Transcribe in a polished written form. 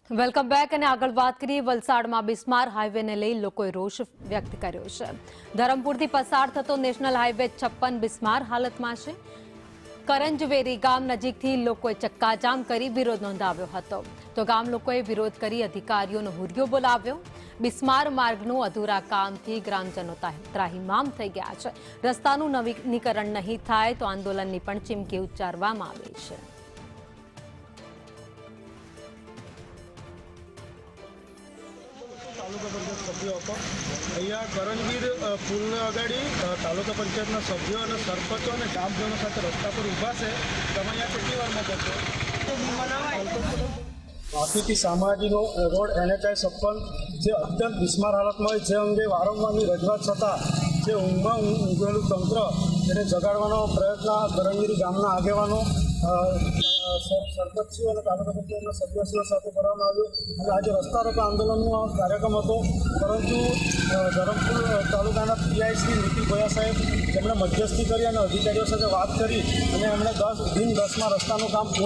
Welcome back અને આગળ વાત કરીએ વલસાડમાં બિસ્માર હાઈવેને લઈ લોકોએ રોષ વ્યક્ત કર્યો છે। ધરમપુરથી પસાર થતો નેશનલ હાઈવે 56 બિસ્માર હાલતમાં છે। કરંજવેરી ગામ નજીકથી લોકોએ ચક્કાજામ કરી વિરોધ નોંધાવ્યો હતો તો ગામ લોકોએ વિરોધ કરી અધિકારીઓનો હુરિયો બોલાવ્યો। બિસ્માર માર્ગનું અધૂરા કામથી ગ્રામજનો ત્રાહિમામ થઈ ગયા છે। રસ્તાનું નવીનીકરણ નહીં થાય તો આંદોલનની પણ ચીમકી ઉચ્ચારવામાં આવી છે। તાલુકા પંચાયત સભ્યો હતો અહીંયા કરણવીર પુલને અગાડી તાલુકા પંચાયતના સભ્યો અને સરપંચો અને ગામજનો સાથે રસ્તા પર ઊભા છે। તમે અહીંયા કેટલી વારમાં પહોંચો? બાકીથી સામાજિકનો રોડ NH 56 જે અત્યંત બિસ્માર હાલતમાં હોય, જે અંગે વારંવારની રજૂઆત છતાં જે ઊંઘમાં ઊંઘેલું તંત્ર એને જગાડવાનો પ્રયત્ન કરણવીરી ગામના આગેવાનો સરપંચીઓ અને તાલુકા પંચાયતના સદસ્યો સાથે કરવામાં આવ્યો અને આજે રસ્તા રોકો આંદોલનનો કાર્યક્રમ હતો। પરંતુ ધરમપુર તાલુકાના PI શ્રી નીતિન ભોયા સાહેબ જેમણે મધ્યસ્થી કરી અને અધિકારીઓ સાથે વાત કરી અને એમણે દિન 10માં રસ્તાનું કામ પૂર્ણ